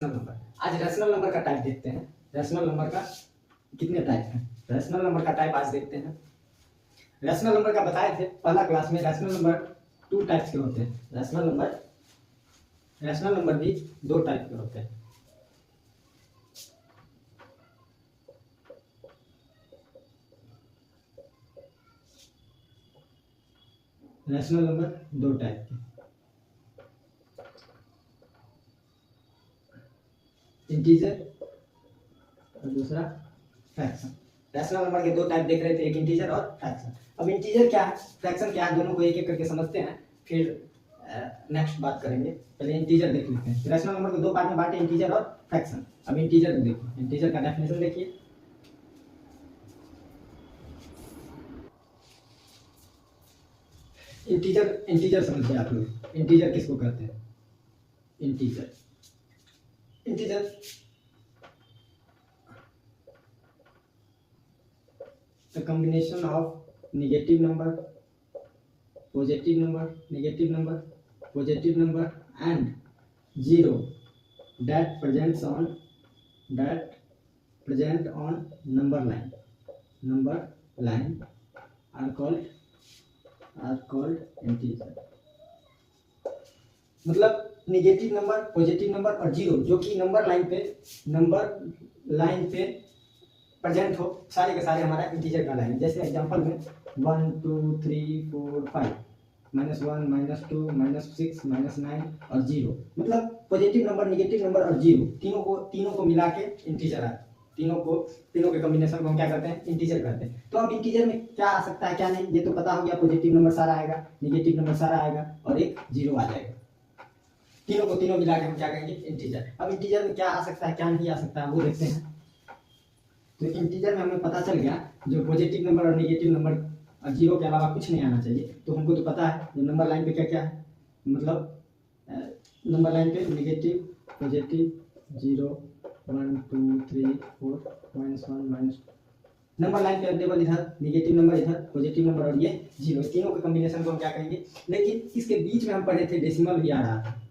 Number. आज rational number का type देखते हैं। रैशनल नंबर का कितने टाइप हैं? रैशनल नंबर का टाइप आज देखते हैं। रैशनल नंबर का बताए थे पहला क्लास में। रैशनल नंबर 2 टाइप्स के होते हैं। रैशनल नंबर भी 2 टाइप के होते हैं। रैशनल नंबर 2 टाइप के, इंटीजर और दूसरा फ्रैक्शन। रैशनल नंबर के 2 टाइप देख रहे थे, एक इंटीजर और फ्रैक्शन। अब इंटीजर क्या है, फ्रैक्शन क्या है, दोनों को एक एक करके समझते हैं, फिर नेक्स्ट बात करेंगे। पहले इंटीजर देख लेते हैं। रैशनल नंबर को 2 पार्ट में बांटे, इंटीजर और फ्रैक्शन। अब इंटीजर को देखिए, इंटीजर का डेफिनेशन देखिए। इंटीजर समझिए आप लोग। इंटीजर किसको कहते हैं? Integer the combination of negative number, positive number and zero that present on number line are called integer। मतलब निगेटिव नंबर, पॉजिटिव नंबर और जीरो जो कि नंबर लाइन पे प्रेजेंट हो, सारे के सारे हमारा इंटीजर का लाइन। जैसे एग्जांपल में 1 2 3 4 5 -1 -2 -6 -9 और 0, मतलब पॉजिटिव नंबर, निगेटिव नंबर और जीरो तीनों को मिला के इंटीजर आता है। तीनों के कॉम्बिनेशन को हम क्या करते हैं? इंटीजर कहते हैं। तो अब इंटीजर में क्या आ सकता है क्या नहीं, ये तो पता हो गया। पॉजिटिव नंबर सारा आएगा, निगेटिव नंबर सारा आएगा और एक जीरो आ जाएगा। तीनों मिला के हम क्या कहेंगे? इंटीजर। अब इंटीजर में क्या आ सकता है क्या नहीं आ सकता है वो देखते हैं। तो इंटीजर में हमें पता चल गया जो पॉजिटिव नंबर और नेगेटिव नंबर और जीरो के अलावा कुछ नहीं आना चाहिए। तो हमको तो पता है जो नंबर लाइन पे क्या क्या है, मतलब नंबर लाइन पे नेगेटिव, पॉजिटिव, 0 1 2 3 4 -1 नंबर लाइन पे अवेलेबल इधर नेगेटिव नंबर, इधर पॉजिटिव नंबर और ये जीरो, तीनों के कॉम्बिनेशन को हम क्या कहेंगे। लेकिन इसके बीच में हम पढ़े थे डेसिमल भी आ रहा था,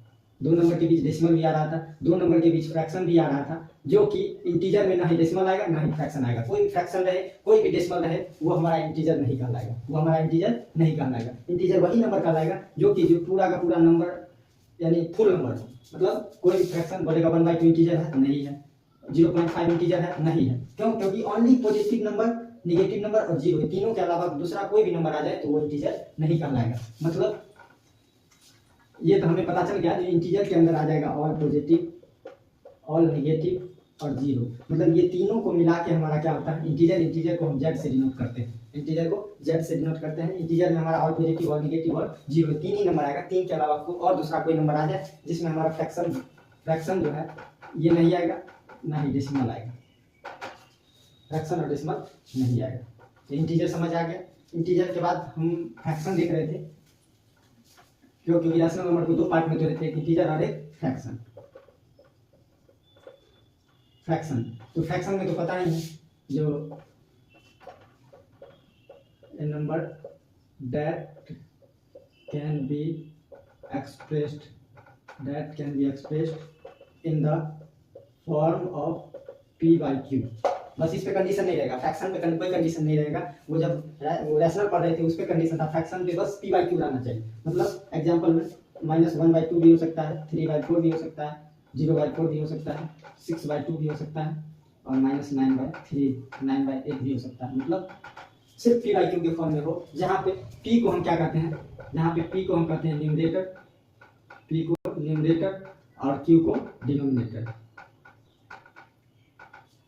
2 नंबर के बीच डेसिमल भी आ रहा था, 2 नंबर के बीच फ्रैक्शन भी आ रहा था, जो कि इंटीजर में ना ही डेसिमल आएगा ना ही फ्रैक्शन आएगा। कोई भी फ्रैक्शन रहे, कोई भी डेसिमल रहे, वो हमारा इंटीजर नहीं कहलाएगा। इंटीजर वही नंबर कहलाएगा जो पूरा का पूरा नंबर यानी फुल नंबर, मतलब कोई भी फ्रैक्शन बोलेगा 1/2 इंटीजर है नहीं है, 0.5 इंटीजर है नहीं है। क्यों? क्योंकि only positive number, negative number और जीरो, तीनों के अलावा दूसरा कोई भी नंबर आ जाए तो वो इंटीजर नहीं कहलाएगा। मतलब ये तो हमें पता चल गया जो इंटीजर के अंदर आ जाएगा ऑल पॉजिटिव, ऑल नेगेटिव और जीरो, मतलब ये तीनों को मिला के हमारा क्या होता है? इंटीजर को हम जेड से डिनोट करते हैं। इंटीजर में हमारा ऑल पॉजिटिव, ऑल नेगेटिव और जीरो, 3 ही नंबर आएगा। 3 के अलावा और दूसरा कोई नंबर आ जाए जिसमें हमारा फ्रैक्शन जो है ये नहीं आएगा, ना ही डेसिमल आएगा। फ्रैक्शन और डेसिमल नहीं आएगा। तो इंटीजर समझ आ गया। इंटीजर के बाद हम फ्रैक्शन देख रहे थे, क्योंकि रैशनल नंबर को 2 पार्ट में तोड़े थे, एक इंटीजर और एक फ्रैक्शन। तो फ्रैक्शन में तो पता ही है, जो a number that can be expressed in the form of p/q। बस इस पे कंडीशन नहीं रहेगा, फ्रैक्शन पे कोई कंडीशन नहीं रहेगा। वो जब रैशनल पढ़ रहे थे उस पे कंडीशन था, फ्रैक्शन पे बस p/q रहना चाहिए। मतलब एग्जांपल में -1/2 भी हो सकता है, 3/4 भी हो सकता है, 0/4 भी हो सकता है, 6/2 भी हो सकता है और -9/3 9/8 भी हो सकता है। मतलब सिर्फ p/q के फॉर्म में हो, जहाँ पे p को हम क्या कहते हैं? p को हम कहते हैं न्यूमरेटर, और q को डिनोमिनेटर।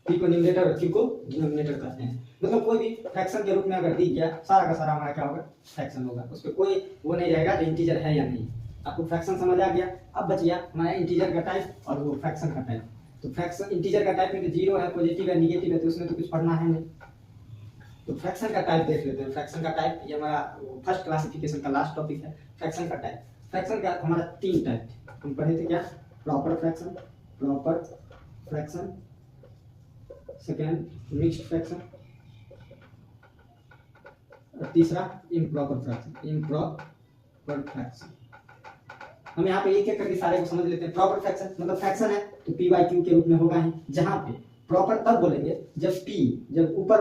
p को न्यूमरेटर और q को डिनोमिनेटर कहते हैं। मतलब कोई भी फ्रैक्शन के रूप में अगर दी गया, सारा का सारा हमारा क्या होगा? फ्रैक्शन होगा। उस पर कोई वो नहीं रहेगा जो इंटीजर है या नहीं। आपको फ्रैक्शन समझ आ गया। अब बच गया हमारा इंटीजर का टाइप और वो फ्रैक्शन का टाइप। तो फ्रैक्शन इंटीजर का टाइप में तो जीरो है, पॉजिटिव है, निगेटिव है, तो उसमें तो कुछ पढ़ना है नहीं। तो फ्रैक्शन का टाइप देख लेते हैं। फ्रैक्शन का टाइप ये हमारा फर्स्ट क्लासिफिकेशन का लास्ट टॉपिक है, फ्रैक्शन का टाइप। फ्रैक्शन का हमारा 3 टाइप हम पढ़े थे। क्या? Proper fraction, second mixed fraction और तीसरा इम्प्रॉपर फ्रैक्शन। हम यहाँ पे एक एक करके सारे को समझ लेते हैं। प्रॉपर फ्रैक्शन मतलब फ्रैक्शन है तो पी बाई क्यू के रूप में होगा ही, जहाँ पे प्रॉपर तब बोलेंगे जब पी जब ऊपर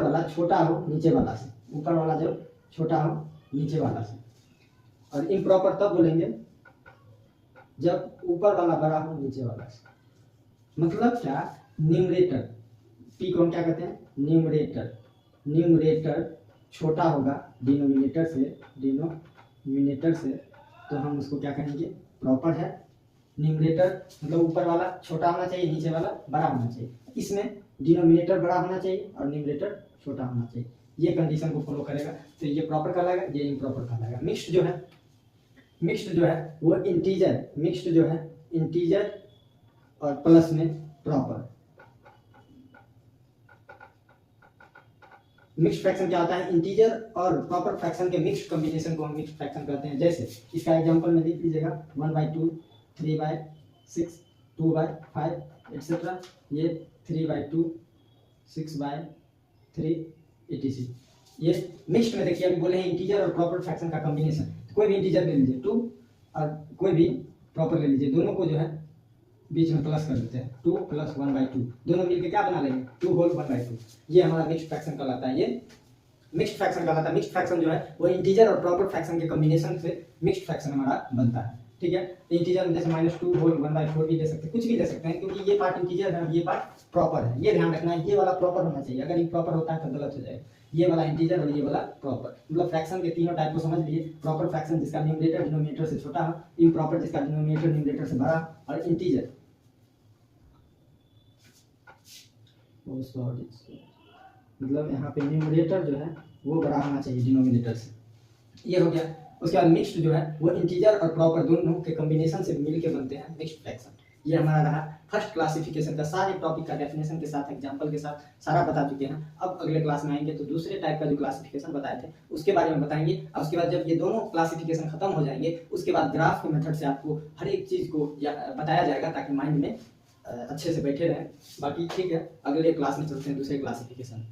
वाला छोटा हो नीचे वाला से, ऊपर वाला जब छोटा हो नीचे वाला से, और इम्प्रॉपर तब बोलेंगे जब ऊपर वाला बड़ा हो नीचे वाला से। मतलब क्या, न्यूमरेटर पी को हम क्या कहते हैं, न्यूमरेटर छोटा होगा डिनोमिनेटर से, तो हम उसको क्या कहेंगे, प्रॉपर है। न्यूमरेटर मतलब ऊपर वाला छोटा होना चाहिए, नीचे वाला बड़ा होना चाहिए। इसमें डिनोमिनेटर बड़ा होना चाहिए और न्यूमरेटर छोटा होना चाहिए। ये कंडीशन को फॉलो करेगा तो ये प्रॉपर कहलाएगा, ये इम्प्रॉपर कहलाएगा। मिक्स्ड जो है वो इंटीजर और प्लस में प्रॉपर। मिक्स्ड फ्रैक्शन क्या होता है, इंटीजर और प्रॉपर फ्रैक्शन के मिक्स्ड कॉम्बिनेशन को हम मिक्स्ड फ्रैक्शन कहते हैं। जैसे इसका एग्जांपल में लिख लीजिएगा 1/2, 3/6, 2/5 एटसेट्रा, ये 3/2, 6/3 etc। ये मिक्स्ड में देखिए अभी बोले हैं इंटीजर और प्रॉपर फ्रैक्शन का कॉम्बिनेशन। तो कोई भी इंटीजर ले लीजिए 2 और कोई भी प्रॉपर ले लीजिए, दोनों को जो है बीच में प्लस कर देते हैं, 2 + 1/2, दोनों मिलकर क्या बना लेंगे, 2 होल 1/2। ये हमारा मिक्स्ड फ्रैक्शन कहलाता है। ये मिक्स्ड फ्रैक्शन कहलाता है। मिक्स्ड फ्रैक्शन जो है वो इंटीजर और प्रॉपर फ्रैक्शन के कॉम्बिनेशन से मिक्स्ड फ्रैक्शन हमारा बनता है। ठीक है, इंटीजर में जैसे -2 होल 1/4 भी दे सकते हैं, कुछ भी दे सकते हैं, क्योंकि ये पार्ट इंटीजर है, ये पार्ट प्रॉपर है। ये ध्यान रखना है, ये वाला प्रॉपर होना चाहिए, अगर इम्प्रॉपर होता है तो गलत हो जाएगा। ये वाला इंटीजर और ये वाला प्रॉपर, मतलब फ्रैक्शन के तीनों टाइप को समझ लिए। प्रॉपर फ्रैक्शन जिसका न्यूमरेटर डिनोमिनेटर से छोटा हो, इम्प्रॉपर जिसका डिनोमिनेटर न्यूमरेटर से बड़ा, और इंटीजर मतलब यहाँ पे न्यूमरेटर जो है वो बड़ा होना चाहिए डिनोमिनेटर से। ये हो गया। उसके बाद मिक्स्ड जो है वो इंटीजर और प्रॉपर दोनों के कॉम्बिनेशन से मिलके बनते हैं मिक्स्ड फ्रैक्शन। ये हमारा रहा फर्स्ट क्लासिफिकेशन का। सारे टॉपिक का डेफिनेशन के साथ, एग्जांपल के साथ सारा बता चुके हैं। अब अगले क्लास में आएंगे तो दूसरे टाइप का जो क्लासिफिकेशन बताए थे उसके बारे में बताएंगे। और उसके बाद जब ये दोनों क्लासिफिकेशन खत्म हो जाएंगे उसके बाद ग्राफ के मेथड से आपको हर एक चीज़ को बताया जाएगा ताकि माइंड में अच्छे से बैठे रहें। बाकी ठीक है, अगले क्लास में चलते हैं दूसरे क्लासिफिकेशन।